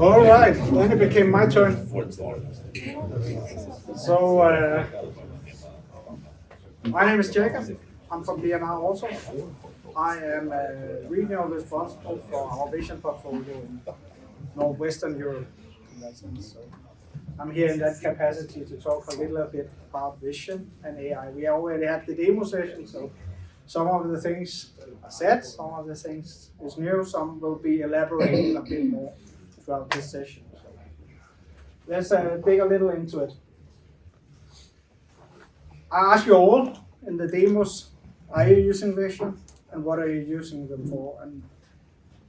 All right, then it became my turn. So, my name is Jacob. I'm from BNR also. I am regional responsible for our vision portfolio in Northwestern Europe. In that sense. So I'm here in that capacity to talk a little bit about vision and AI. We already had the demo session, so some of the things are said, some of the things is new, some will be elaborated a bit more throughout this session. So let's dig a little into it. I ask you all in the demos, are you using vision and what are you using them for? And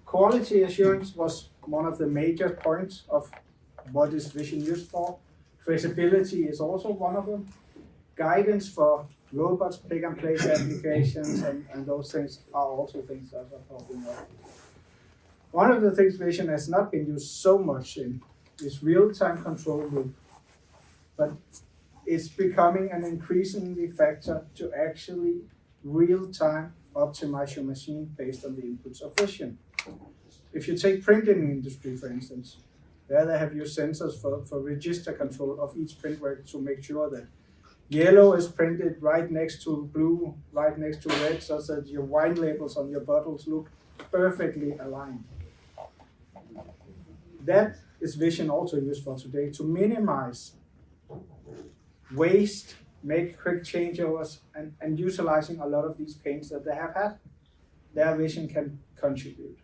quality assurance was one of the major points of what is vision used for. Traceability is also one of them. Guidance for robots, pick and place applications, and those things are also things that are talking about. One of the things vision has not been used so much in is real-time control loop, but it's becoming an increasingly factor to actually real-time optimize your machine based on the inputs of vision. If you take printing industry, for instance, there they have used sensors for register control of each print work to make sure that yellow is printed right next to blue, right next to red, so that your wine labels on your bottles look perfectly aligned. That is vision also used for today to minimize waste, make quick changeovers, and utilizing a lot of these pains that they have had. Their vision can contribute.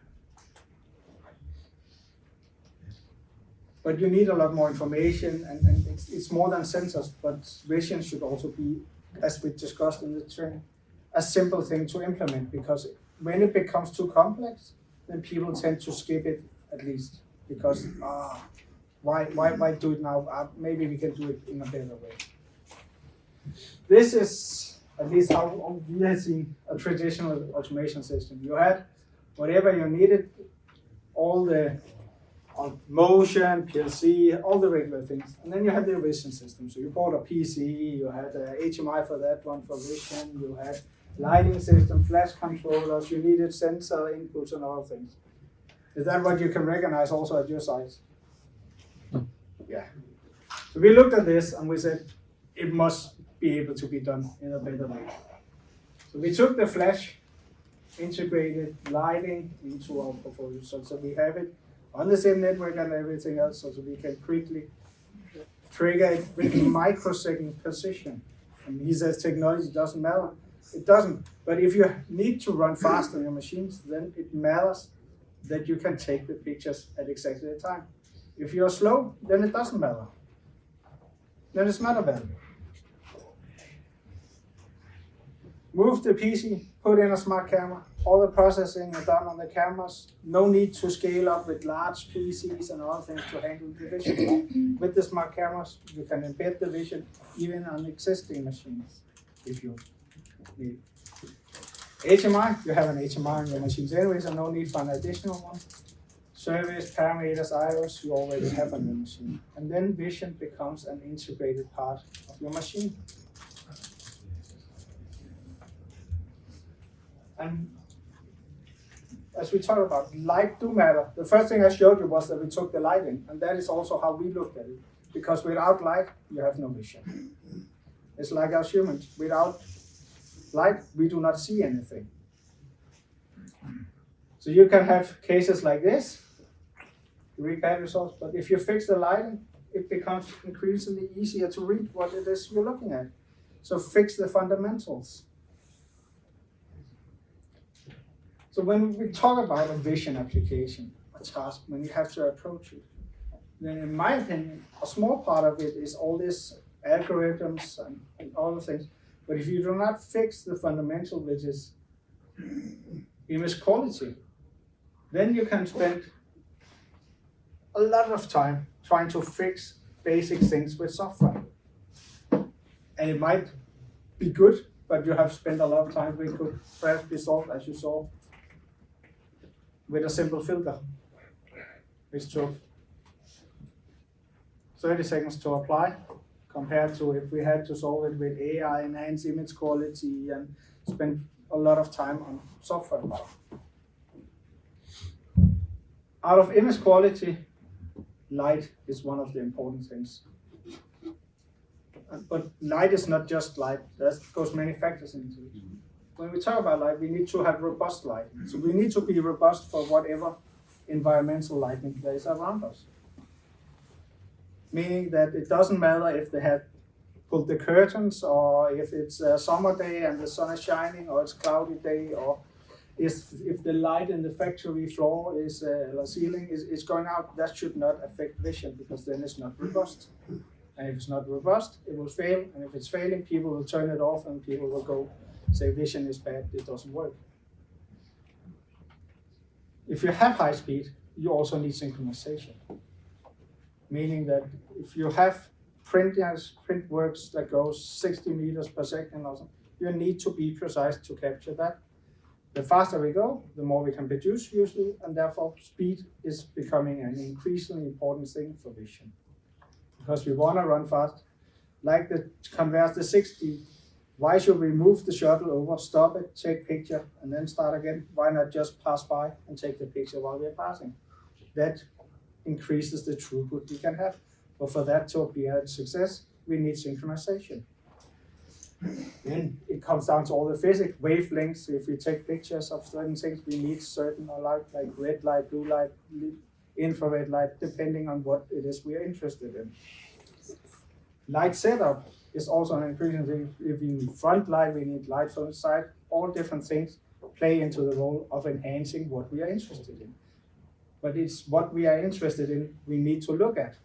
But you need a lot more information, and it's more than sensors, but vision should also be, as we discussed in the training, a simple thing to implement, because when it becomes too complex, then people tend to skip it at least, because why do it now? Maybe we can do it in a better way. This is at least how we have seen a traditional automation system. You had whatever you needed, all the motion, PLC, all the regular things. And then you had the vision system. So you bought a PC, you had a HMI for that one for vision, you had lighting system, flash controllers, you needed sensor inputs and other things. Is that what you can recognize also at your size? Yeah. So we looked at this and we said, it must be able to be done in a better way. So we took the flash, integrated lighting into our portfolio. So we have it on the same network and everything else, so we can quickly trigger it with microsecond precision. And he says technology doesn't matter. It doesn't. But if you need to run fast on your machines, then it matters that you can take the pictures at exactly the time. If you're slow, then it doesn't matter. Then it's not a value. Move the PC, put in a smart camera. All the processing is done on the cameras. No need to scale up with large PCs and other things to handle the vision. With the smart cameras, you can embed the vision even on existing machines if you need. HMI, you have an HMI on your machines anyway, so no need for an additional one. Service, parameters, IOS, you already have on your machine. And then vision becomes an integrated part of your machine. And as we talked about, light do matter. The first thing I showed you was that we took the light in, and that is also how we looked at it. Because without light, you have no vision. It's like us humans. Without light, we do not see anything. So you can have cases like this, you read bad results, but if you fix the lighting, it becomes increasingly easier to read what it is you're looking at. So fix the fundamentals. So when we talk about a vision application, a task, when you have to approach it, then in my opinion, a small part of it is all these algorithms and all the things. But if you do not fix the fundamental, which is image quality, then you can spend a lot of time trying to fix basic things with software. And it might be good, but you have spent a lot of time. We could perhaps be solved, as you saw, with a simple filter, which took 30 seconds to apply, compared to if we had to solve it with AI, enhanced image quality, and spend a lot of time on software. Out of image quality, light is one of the important things. But light is not just light, there goes many factors into it. When we talk about light, we need to have robust lighting. So we need to be robust for whatever environmental lighting there is around us. Meaning that it doesn't matter if they have pulled the curtains, or if it's a summer day and the sun is shining, or it's a cloudy day, or if the light in the factory floor is the ceiling is going out. That should not affect vision, because then it's not robust. And if it's not robust, it will fail. And if it's failing, people will turn it off, and people will go say vision is bad, it doesn't work. If you have high speed, you also need synchronization. Meaning that if you have print works that goes 60 meters per second or something, you need to be precise to capture that. The faster we go, the more we can produce usually, and therefore speed is becoming an increasingly important thing for vision. Because we want to run fast. Like the converse the 60, why should we move the shuttle over, stop it, take picture, and then start again? Why not just pass by and take the picture while we're passing? That increases the throughput we can have. But for that to be a success, we need synchronization. Then it comes down to all the physics, wavelengths. If we take pictures of certain things, we need certain light, like red light, blue light, infrared light, depending on what it is we are interested in. Light setup is also an increasing thing. If we need front light, we need light from the side. All different things play into the role of enhancing what we are interested in. But it's what we are interested in we need to look at.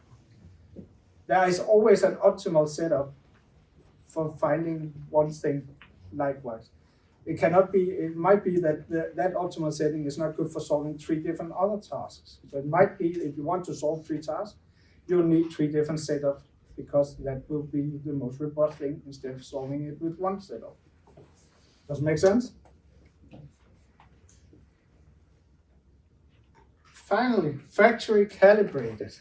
There is always an optimal setup for finding one thing likewise. It cannot be, it might be that that optimal setting is not good for solving 3 different other tasks. So it might be if you want to solve 3 tasks, you'll need 3 different setups, because that will be the most robust thing instead of solving it with one setup. Does it make sense? Finally, factory calibrated.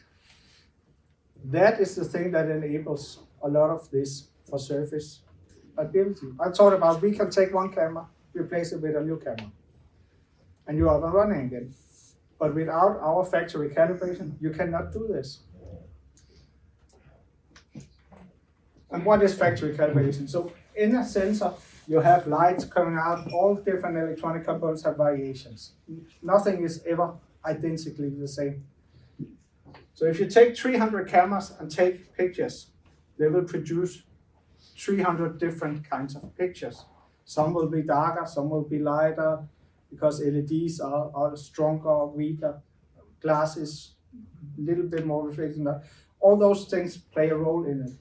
That is the thing that enables a lot of this for surface ability. I talked about we can take one camera, replace it with a new camera, and you're up and running again. But without our factory calibration, you cannot do this. And what is factory calibration? So in a sensor, you have lights coming out, all different electronic components have variations. Nothing is ever identically the same. So if you take 300 cameras and take pictures, they will produce 300 different kinds of pictures. Some will be darker, some will be lighter, because LEDs are stronger or weaker. Glass is a little bit more reflecting that. All those things play a role in it.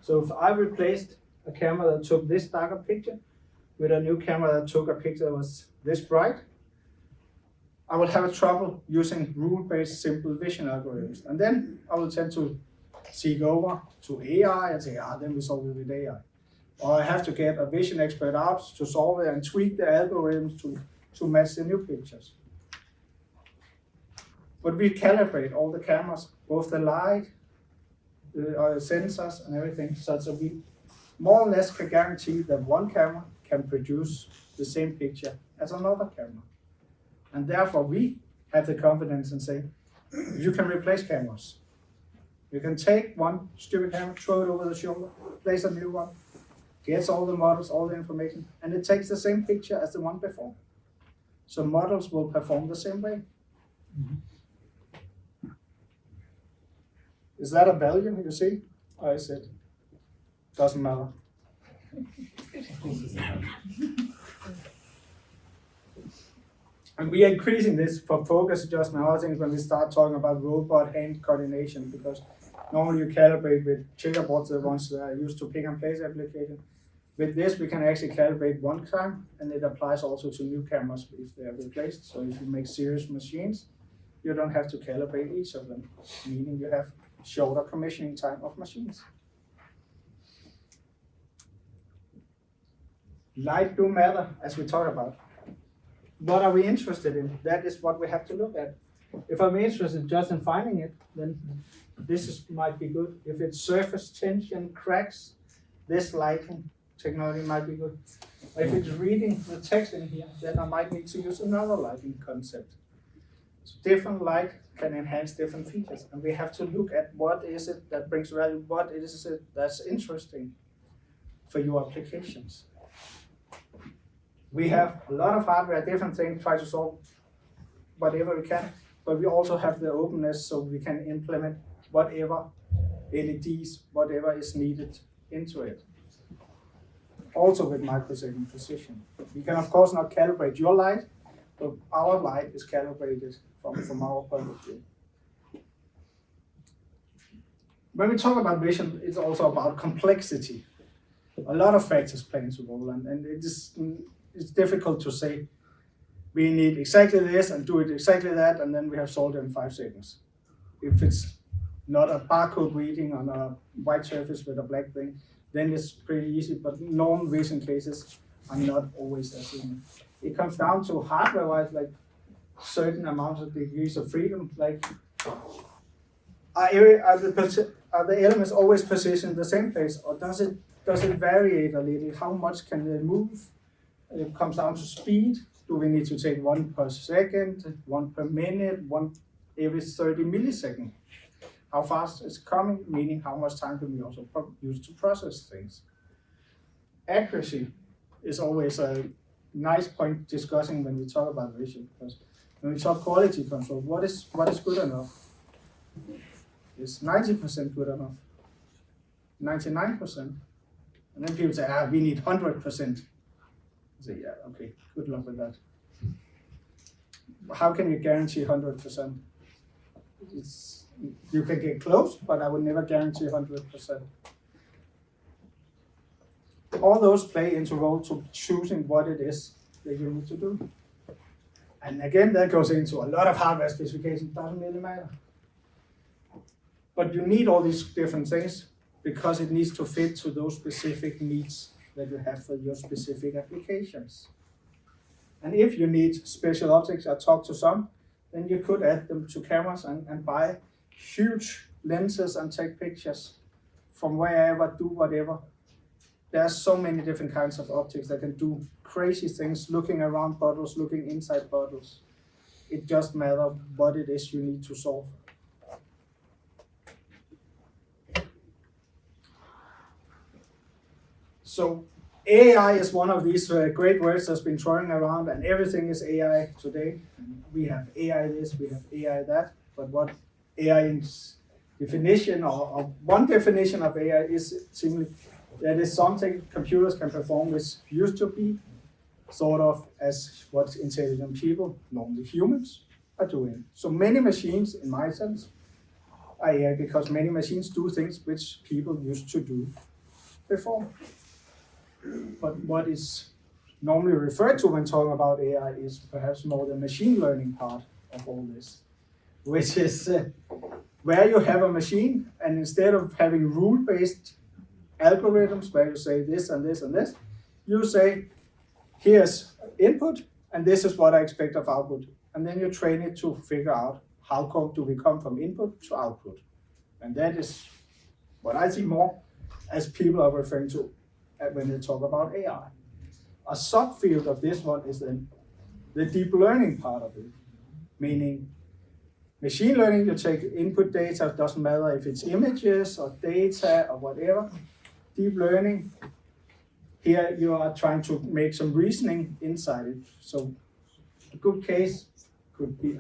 So if I replaced a camera that took this darker picture with a new camera that took a picture that was this bright, I will have a trouble using rule-based simple vision algorithms. And then I will tend to seek over to AI and say, then we solve it with AI. Or I have to get a vision expert out to solve it and tweak the algorithms to match the new pictures. But we calibrate all the cameras, both the light, the sensors and everything, such that we more or less can guarantee that one camera can produce the same picture as another camera. And therefore we have the confidence and say, you can replace cameras. You can take one stupid camera, throw it over the shoulder, place a new one, gets all the models, all the information, and it takes the same picture as the one before. So models will perform the same way. Mm-hmm. Is that a value, you see? I said, doesn't matter. And we are increasing this for focus adjustment, other things when we start talking about robot hand coordination, because normally you calibrate with checkerboards, the ones that are used to pick and place application. With this, we can actually calibrate one time, and it applies also to new cameras if they are replaced. So if you make serious machines, you don't have to calibrate each of them, meaning you have shorter commissioning time of machines. Light do matter, as we talked about. What are we interested in? That is what we have to look at. If I'm interested just in finding it, then this might be good. If it's surface tension, cracks, this lighting technology might be good. If it's reading the text in here, then I might need to use another lighting concept. So different light can enhance different features, and we have to look at what is it that brings value, what is it that's interesting for your applications. We have a lot of hardware, different things, try to solve whatever we can, but we also have the openness so we can implement whatever LEDs, whatever is needed into it. Also with microsecond precision. We can of course not calibrate your light, but our light is calibrated from our point of view. When we talk about vision, it's also about complexity. A lot of factors play into role, and it's difficult to say we need exactly this and do it exactly that, and then we have solved it in 5 seconds. If it's not a barcode reading on a white surface with a black thing, then it's pretty easy, but normal vision cases are not always as easy. It comes down to hardware-wise, like certain amounts of degrees of freedom, like are the elements always positioned in the same place, or does it vary a little? How much can they move? It comes down to speed. Do we need to take 1 per second, 1 per minute, 1 every 30 milliseconds? How fast it's coming, meaning how much time can we also use to process things? Accuracy is always a nice point discussing when we talk about vision, because when we talk quality control, what is good enough? Is 90% good enough? 99%? And then people say, we need 100%. I say, yeah, okay, good luck with that. How can you guarantee 100%? You can get close, but I would never guarantee 100%. All those play into role to choosing what it is that you need to do. And again, that goes into a lot of hardware specifications, doesn't really matter. But you need all these different things because it needs to fit to those specific needs that you have for your specific applications. And if you need special optics, I talked to some, then you could add them to cameras and buy huge lenses and take pictures from wherever, do whatever. There are so many different kinds of optics that can do crazy things, looking around bottles, looking inside bottles. It just matters what it is you need to solve. So AI is one of these great words that's been thrown around, and everything is AI today. We have AI this, we have AI that, but what AI's definition, or one definition of AI is simply that is something computers can perform which used to be sort of as what intelligent people, normally humans, are doing. So many machines, in my sense, are AI because many machines do things which people used to do before. But what is normally referred to when talking about AI is perhaps more the machine learning part of all this, which is where you have a machine, and instead of having rule-based algorithms where you say this and this and this, you say, here's input, and this is what I expect of output. And then you train it to figure out how do we come from input to output. And that is what I see more as people are referring to when they talk about AI. A subfield of this one is then the deep learning part of it, meaning machine learning, you take input data, it doesn't matter if it's images or data or whatever. Deep learning, here you are trying to make some reasoning inside it. So a good case could be,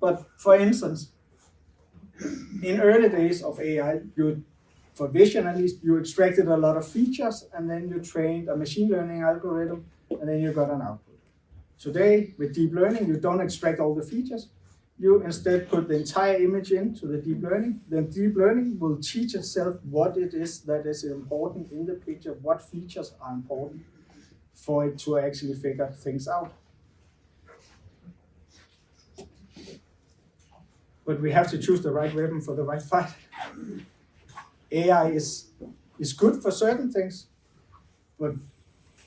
but for instance, in early days of AI, for vision at least, you extracted a lot of features and then you trained a machine learning algorithm and then you got an output. Today, with deep learning, you don't extract all the features. You instead put the entire image into the deep learning. Then deep learning will teach itself what it is that is important in the picture, what features are important for it to actually figure things out. But we have to choose the right weapon for the right fight. AI is good for certain things, but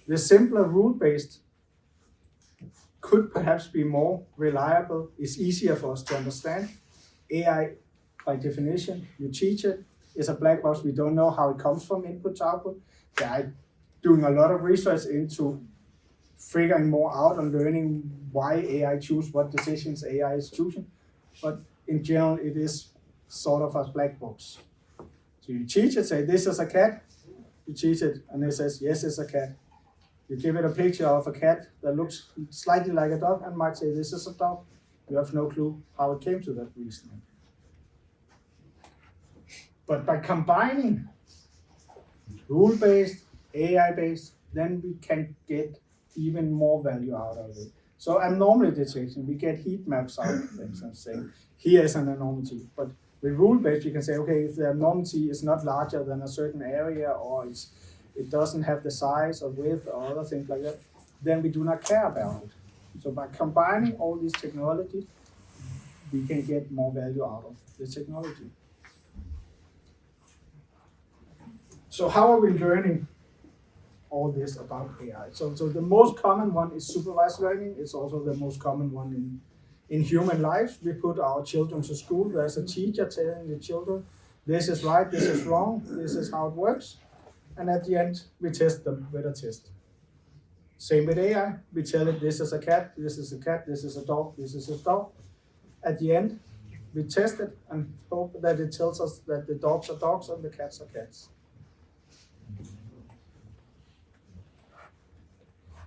the simpler rule-based could perhaps be more reliable, is easier for us to understand. AI, by definition, you teach it, is a black box. We don't know how it comes from input to output. They are doing a lot of research into figuring more out and learning why AI choose what decisions AI is choosing. But in general, it is sort of a black box. So you teach it, say this is a cat, you teach it, and it says yes, it's a cat. You give it a picture of a cat that looks slightly like a dog and might say this is a dog. You have no clue how it came to that reasoning. But by combining rule-based, AI-based, then we can get even more value out of it. So anomaly detection, we get heat maps out of things and say, here is an anomaly. But with rule-based, you can say, okay, if the anomaly is not larger than a certain area, or it doesn't have the size or width or other things like that, then we do not care about it. So by combining all these technologies, we can get more value out of the technology. So how are we learning all this about AI? So the most common one is supervised learning. It's also the most common one in human life. We put our children to school. There's a teacher telling the children, this is right, this is wrong, this is how it works. And at the end, we test them with a test. Same with AI. We tell it, this is a cat, this is a cat, this is a dog, this is a dog. At the end, we test it and hope that it tells us that the dogs are dogs and the cats are cats.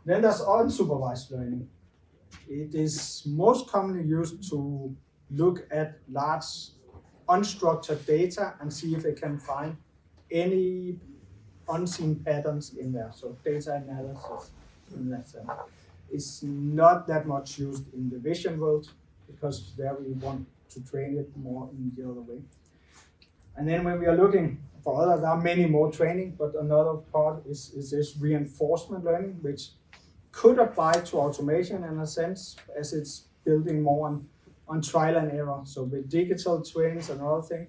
Then there's unsupervised learning. It is most commonly used to look at large unstructured data and see if it can find any unseen patterns in there. So data analysis in that sense. It's not that much used in the vision world because there we want to train it more in the other way. And then when we are looking for others, there are many more training, but another part is this reinforcement learning, which could apply to automation in a sense, as it's building more on trial and error. So with digital twins and other things,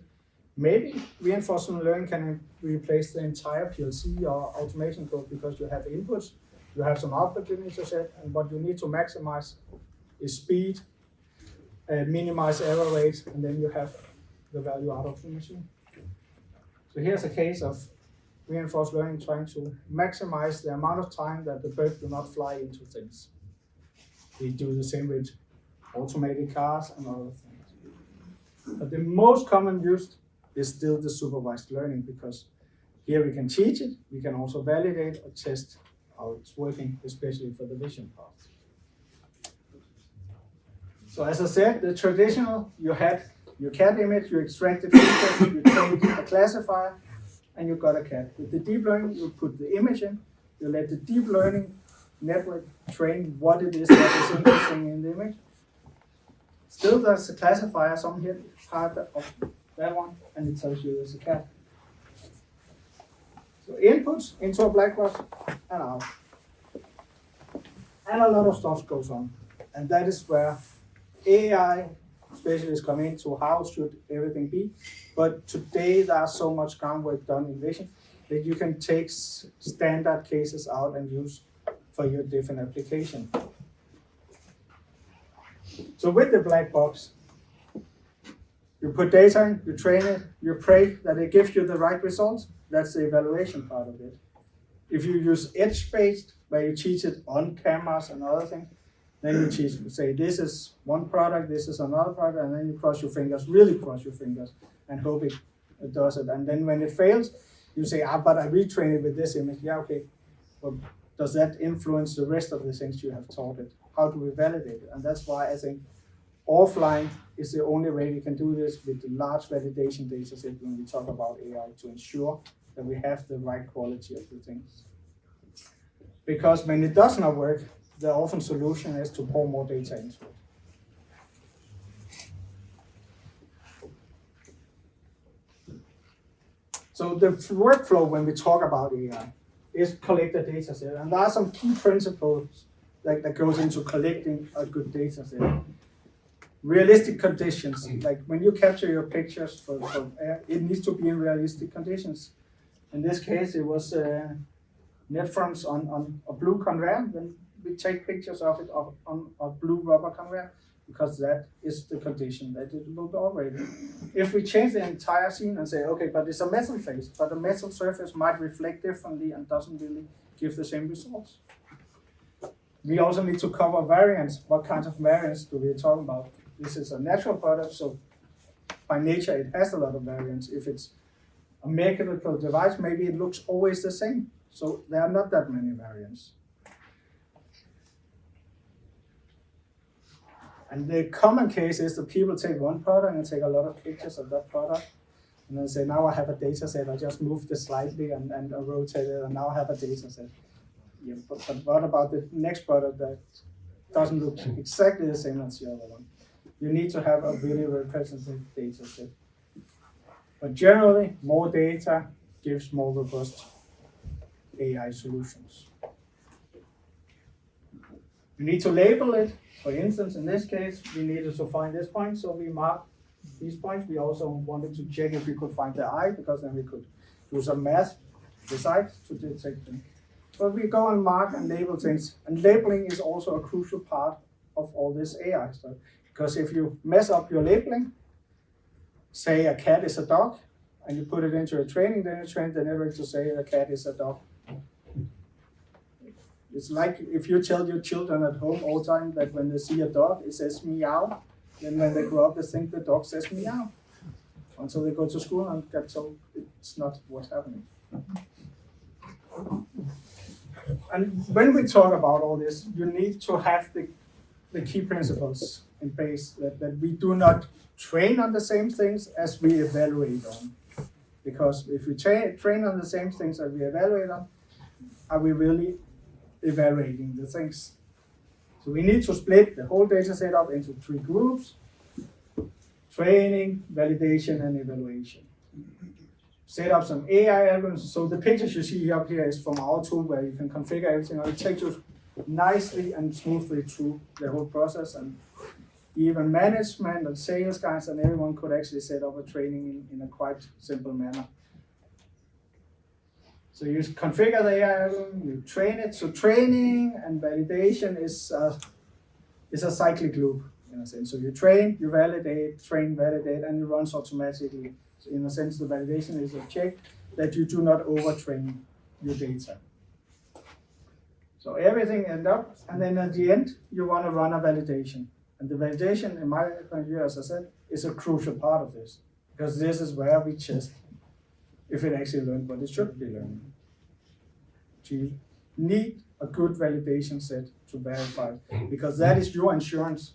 maybe reinforcement learning can replace the entire PLC or automation code because you have inputs, you have some output you need to set, and what you need to maximize is speed, minimize error rates, and then you have the value out of the machine. So here's a case of reinforced learning trying to maximize the amount of time that the bird do not fly into things. We do the same with automated cars and other things. But the most common used is still the supervised learning because here we can teach it, we can also validate or test how it's working, especially for the vision part. So as I said, the traditional, you had your cat image, you extracted features, you trained a classifier, and you got a cat. With the deep learning, you put the image in, you let the deep learning network train what it is that is interesting in the image. Still, there's a classifier, some here, part of that one, and it tells you there's a cat. So inputs into a black box and out. And a lot of stuff goes on. And that is where AI specialists come into how should everything be. But today there's so much groundwork done in vision that you can take standard cases out and use for your different application. So with the black box, you put data in, you train it, you pray that it gives you the right results. That's the evaluation part of it. If you use edge-based, where you teach it on cameras and other things, then you teach, say, this is one product, this is another product, and then you cross your fingers, really cross your fingers, and hope it does it. And then when it fails, you say, but I retrain it with this image. Yeah, okay. But does that influence the rest of the things you have taught it? How do we validate it? And that's why I think offline is the only way we can do this with the large validation data set when we talk about AI to ensure that we have the right quality of the things. Because when it does not work, the often solution is to pour more data into it. So the workflow when we talk about AI is collect the data set. And there are some key principles that goes into collecting a good data set. Realistic conditions, like when you capture your pictures for air, it needs to be in realistic conditions. In this case, it was net fronts on a blue conveyor. Then we take pictures of it on a blue rubber conveyor because that is the condition that it will operate in. If we change the entire scene and say, okay, but it's a metal face, but the metal surface might reflect differently and doesn't really give the same results. We also need to cover variants. What kinds of variants do we talk about? This is a natural product, so by nature it has a lot of variants. If it's a mechanical device, maybe it looks always the same. So there are not that many variants. And the common case is that people take one product and take a lot of pictures of that product. And then say, now I have a data set, I just moved it slightly and rotate it, and now I have a data set. Yeah, but what about the next product that doesn't look exactly the same as the other one? You need to have a really representative data set. But generally, more data gives more robust AI solutions. You need to label it. For instance, in this case, we needed to find this point, so we marked these points. We also wanted to check if we could find the eye, because then we could do some math beside to detect them. But we go and mark and label things, and labeling is also a crucial part of all this AI stuff. Because if you mess up your labeling, say a cat is a dog, and you put it into a training, then you train the network to say a cat is a dog. It's like if you tell your children at home all the time that when they see a dog, it says meow. Then when they grow up, they think the dog says meow. Until they go to school and get told it's not what's happening. And when we talk about all this, you need to have the key principles in place, that we do not train on the same things as we evaluate on. Because if we train on the same things that we evaluate on, are we really evaluating the things? So we need to split the whole data set up into 3 groups: training, validation, and evaluation. Set up some AI algorithms. So the pictures you see up here is from our tool where you can configure everything. It takes you nicely and smoothly through the whole process, and even management and sales guys and everyone could actually set up a training in a quite simple manner. So you configure the AI algorithm, you train it. So training and validation is a cyclic loop in a sense. So you train, you validate, train, validate, and it runs automatically. So in a sense, the validation is a check that you do not overtrain your data. So everything ends up, and then at the end, you want to run a validation. And the validation, in my point of view, as I said, is a crucial part of this, because this is where we test if it actually learned what it should be learning. So you need a good validation set to verify, because that is your insurance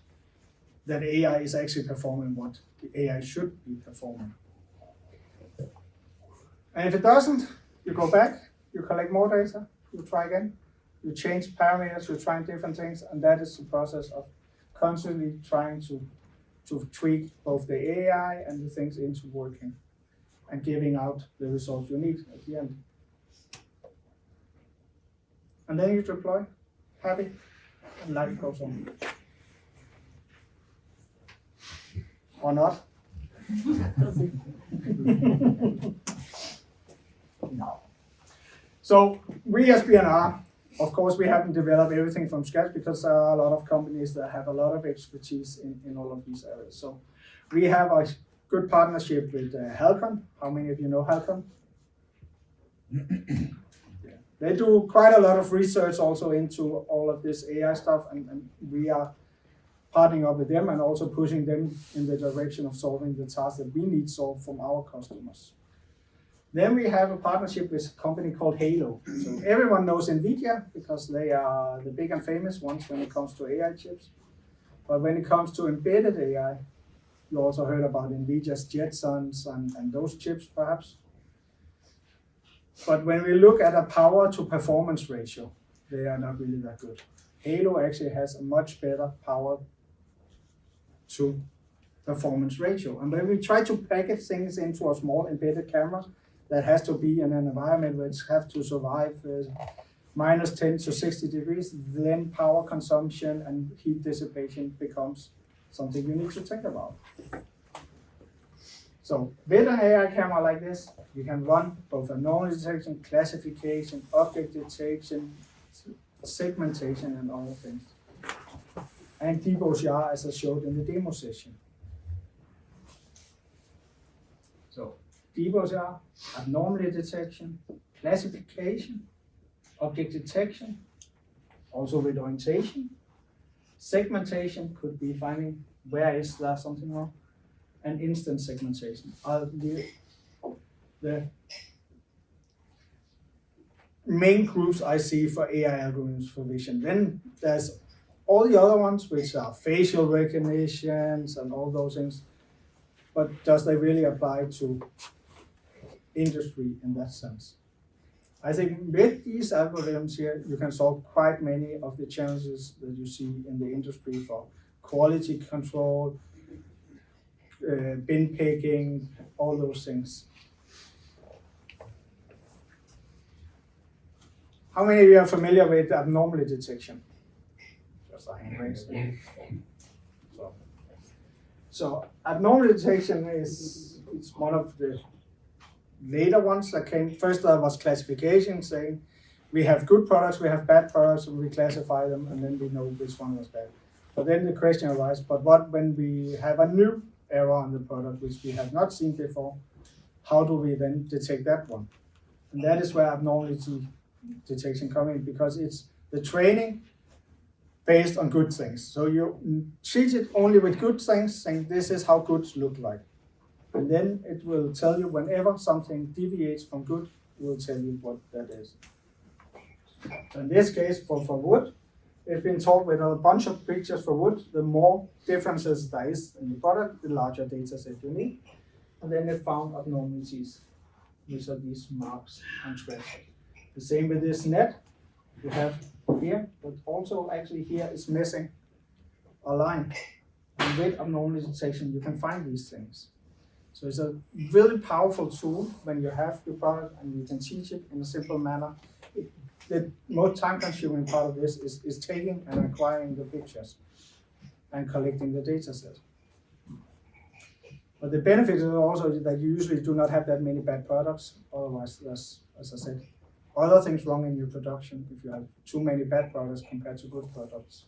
that AI is actually performing what the AI should be performing. And if it doesn't, you go back, you collect more data, you try again, you change parameters, you try different things, and that is the process of constantly trying to tweak both the AI and the things into working and giving out the results you need at the end. And then you deploy, happy, and life goes on. Or not. No. So we as BNR, of course, we haven't developed everything from scratch, because there are a lot of companies that have a lot of expertise in all of these areas. So we have a good partnership with Halcon. How many of you know Halcon? Yeah. They do quite a lot of research also into all of this AI stuff, and we are partnering up with them and also pushing them in the direction of solving the tasks that we need solved from our customers. Then we have a partnership with a company called Halo. So everyone knows NVIDIA because they are the big and famous ones when it comes to AI chips. But when it comes to embedded AI, you also heard about NVIDIA's Jetsons and those chips perhaps. But when we look at a power to performance ratio, they are not really that good. Halo actually has a much better power to performance ratio. And when we try to package things into a small embedded camera, that has to be in an environment which have to survive minus 10 to 60 degrees, then power consumption and heat dissipation becomes something you need to think about. So with an AI camera like this, you can run both anomaly detection, classification, object detection, segmentation, and other things. And deep OCR, as I showed in the demo session. So deep OCR, abnormality detection, classification, object detection, Also with orientation. Segmentation could be finding where is there something wrong. And instant segmentation are the main groups I see for AI algorithms for vision. Then there's all the other ones, which are facial recognitions and all those things. But does they really apply to industry in that sense? I think with these algorithms here, you can solve quite many of the challenges that you see in the industry for quality control, bin picking, all those things. How many of you are familiar with abnormality detection? Just a hand raise. So abnormality detection is one of the later ones that came. First there was classification, saying we have good products, we have bad products, and we classify them, and then we know which one was bad. But then the question arises, but what when we have a new error on the product which we have not seen before, how do we then detect that one? And that is where abnormality detection comes in, because it's the training based on good things. So you treat it only with good things, saying this is how goods look like. And then it will tell you whenever something deviates from good, it will tell you what that is. So in this case, for wood, it's been taught with a bunch of pictures for wood. The more differences there is in the product, the larger data set you need. And then they found abnormalities, which are these marks and threads. The same with this net you have here, but also actually here is missing a line. And with abnormality detection, you can find these things. So it's a really powerful tool when you have your product and you can teach it in a simple manner. The most time-consuming part of this is taking and acquiring the pictures and collecting the data set. But the benefit is also that you usually do not have that many bad products. Otherwise, there's, as I said, other things wrong in your production if you have too many bad products compared to good products.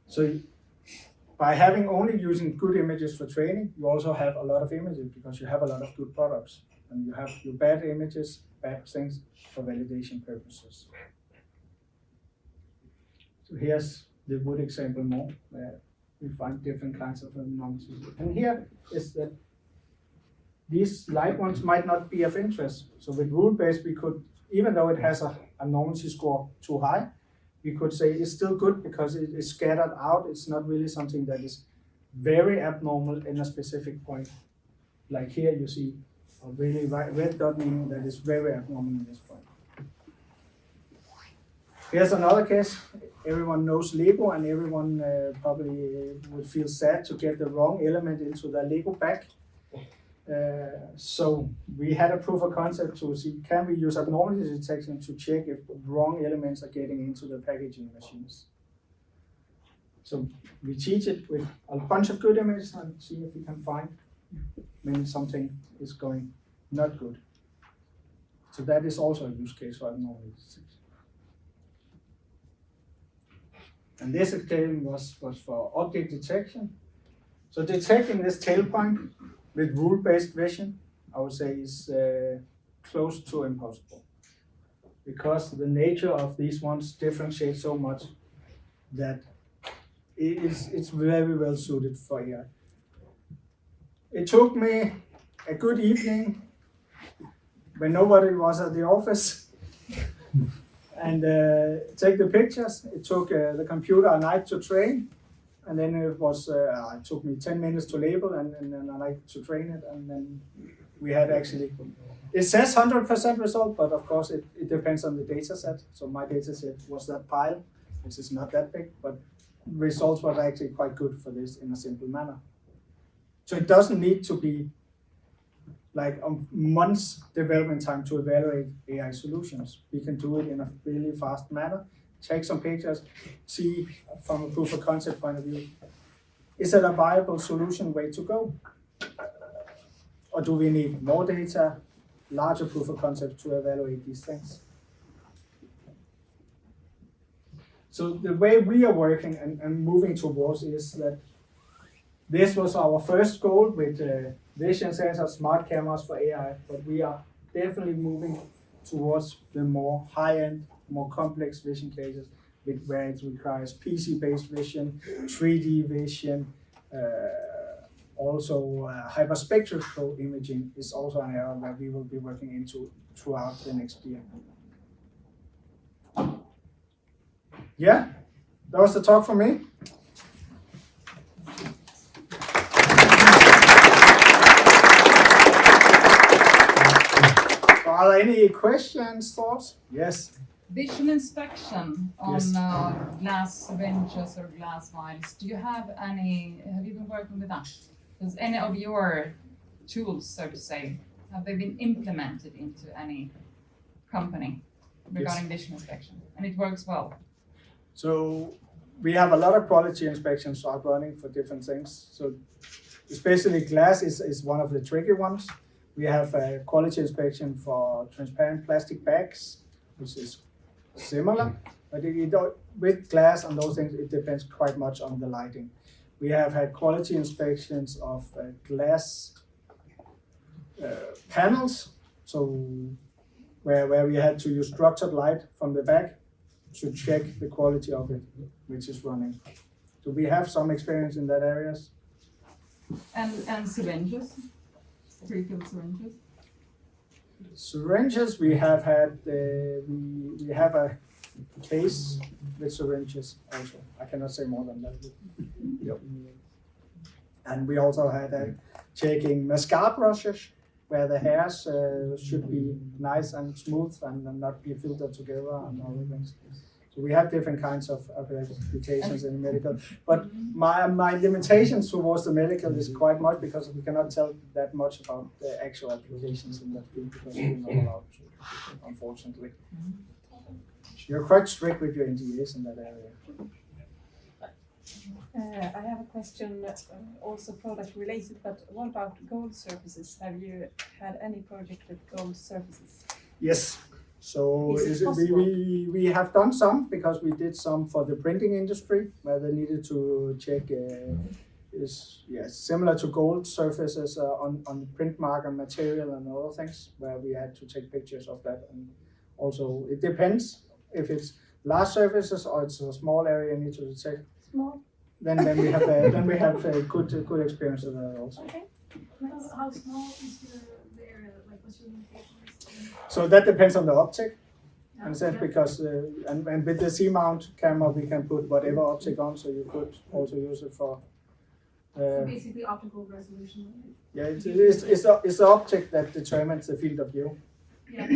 So by having only using good images for training, you also have a lot of images because you have a lot of good products. And you have your bad images, bad things for validation purposes. So here's the wood example more, where we find different kinds of abnormalities. And here is that these light ones might not be of interest. So with rule-based, we could, even though it has a abnormality score too high, we could say it's still good because it is scattered out. It's not really something that is very abnormal in a specific point. Like here you see a really red dot, meaning that is very abnormal in this point. Here's another case. Everyone knows Lego, and everyone probably would feel sad to get the wrong element into their Lego bag. So we had a proof of concept to see, can we use abnormality detection to check if wrong elements are getting into the packaging machines. So we teach it with a bunch of good images and see if we can find when something is going not good. So that is also a use case for abnormality detection. And this again was for object detection. So detecting this tail point with rule-based vision, I would say is close to impossible. Because the nature of these ones differentiates so much that it's very well suited for AI. It took me a good evening when nobody was at the office and take the pictures. It took the computer a night to train, and then it took me 10 minutes to label and then a night to train it, and then we had actually, it says 100% result, but of course it depends on the data set. So my data set was that pile, which is not that big, but results were actually quite good for this in a simple manner. So it doesn't need to be like a month's development time to evaluate AI solutions. We can do it in a really fast manner, take some pictures, see from a proof of concept point of view, is it a viable solution way to go? Or do we need more data, larger proof of concept to evaluate these things? So the way we are working and moving towards is that this was our first goal with vision sensors, smart cameras for AI, but we are definitely moving towards the more high-end, more complex vision cases where it requires PC-based vision, 3D vision, also hyperspectral imaging is also an area where we will be working into throughout the next year. Yeah, that was the talk from me. Are there any questions, thoughts? Yes. Visual inspection on Yes. glass benches or glass vials. Do you have any? Have you been working with that? Does any of your tools, so to say, have they been implemented into any company regarding visual inspection? And it works well. So we have a lot of quality inspections out running for different things. So especially glass is one of the tricky ones. We have a quality inspection for transparent plastic bags, which is similar, but with glass and those things, it depends quite much on the lighting. We have had quality inspections of glass panels, so where we had to use structured light from the back to check the quality of it, which is running. So we have some experience in that areas. And syringes, pre-filled syringes. Syringes, we have had we have a case with syringes also. I cannot say more than that. Yep. And we also had checking mascara brushes, where the hairs should be nice and smooth and not be filtered together and all the things. So we have different kinds of applications in medical, but my limitations towards the medical is quite much because we cannot tell that much about the actual applications in that field because we're not allowed to, unfortunately. You're quite strict with your NDAs in that area. I have a question, also product related, but what about gold surfaces? Have you had any project with gold surfaces? Yes. So we have done some because we did some for the printing industry where they needed to check similar to gold surfaces on the print marker material and other things where we had to take pictures of that. And also it depends if it's large surfaces or it's a small area you need to detect. Small. Then we have a good experience with that also. Okay. Nice. How small is the area? Like what's your limitations? So that depends on the optic. And that's because and with the C-mount camera we can put whatever optic on, so you could also use it for. So basically optical resolution. Yeah, it's the optic that determines the field of view. Yeah.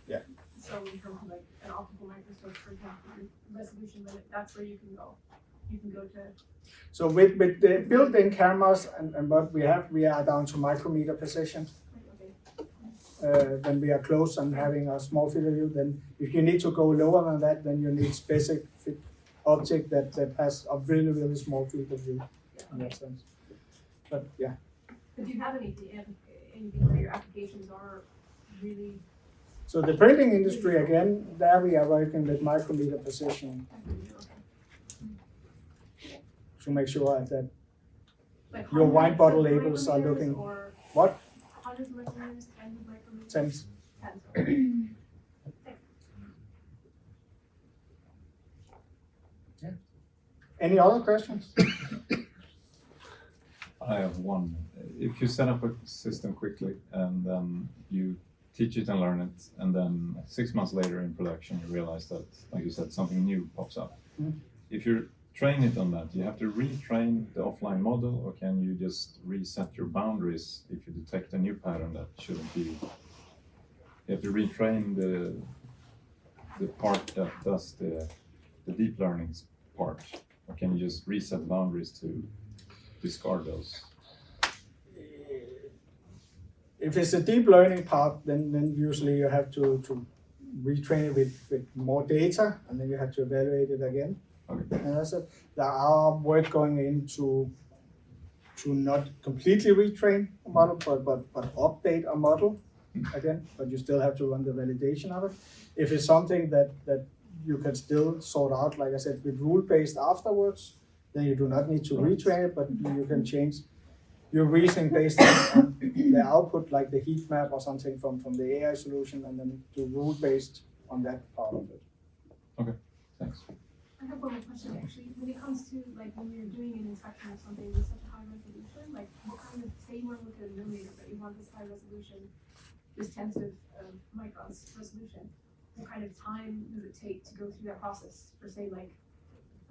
Yeah. So in terms of like an optical microscope, for example, resolution limit, that's where you can go. You can go to. So with the built-in cameras and what we are down to micrometer precision. When we are close and having a small field of view, then if you need to go lower than that, then you need specific object that has a really, really small field of view in that sense. But yeah. But do you have anything where your applications are really? So the printing industry, again, there we are working with micrometer precision to make sure that like your wine bottle labels are looking. What? 100 micrometers, 10 micrometers? Tens. 10. Yeah. Any other questions? I have one. If you set up a system quickly and then you teach it and learn it, and then 6 months later in production you realize that, like you said, something new pops up. If you train it on that, you have to retrain the offline model, or can you just reset your boundaries if you detect a new pattern that shouldn't be? You have to retrain the part that does the deep learning part, or can you just reset boundaries to discard those? If it's a deep learning part, then usually you have to retrain it with more data, and then you have to evaluate it again. Okay. And I said there are work going into to not completely retrain a model, but update a model again. But you still have to run the validation of it. If it's something that you can still sort out, like I said, with rule-based afterwards, then you do not need to retrain it, but you can change your reasoning based on the output, like the heat map or something from the AI solution, and then do rule-based on that part of it. Okay. Thanks. I have one more question actually. When it comes to like when you're doing an inspection of something with such a high resolution, like what kind of, say you want to look at a millimeter, but you want this high resolution, this tenth of microns resolution, what kind of time does it take to go through that process for say like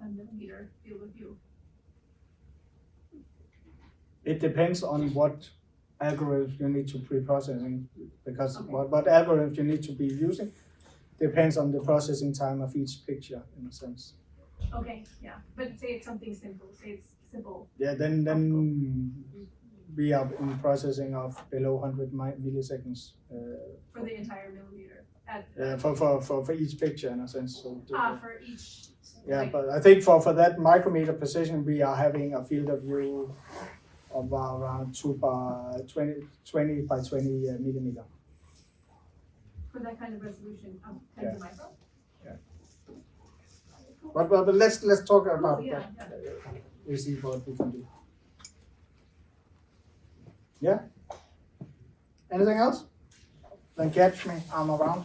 a millimeter field of view? It depends on what algorithms you need to pre-processing, because Okay. what algorithms you need to be using depends on the processing time of each picture, in a sense. Okay, yeah, but say it's something simple, say it's simple. Yeah, then we are in processing of below 100 milliseconds For the entire millimeter at for each picture, in a sense. So for each. yeah, like, but I think for that micrometer precision, we are having a field of view of around 20 by 20 millimeter. for that kind of resolution of 10 Yeah. to micron. But let's talk about Yeah, that. We see what we can do. Yeah. Anything else? Then catch me. I'm around.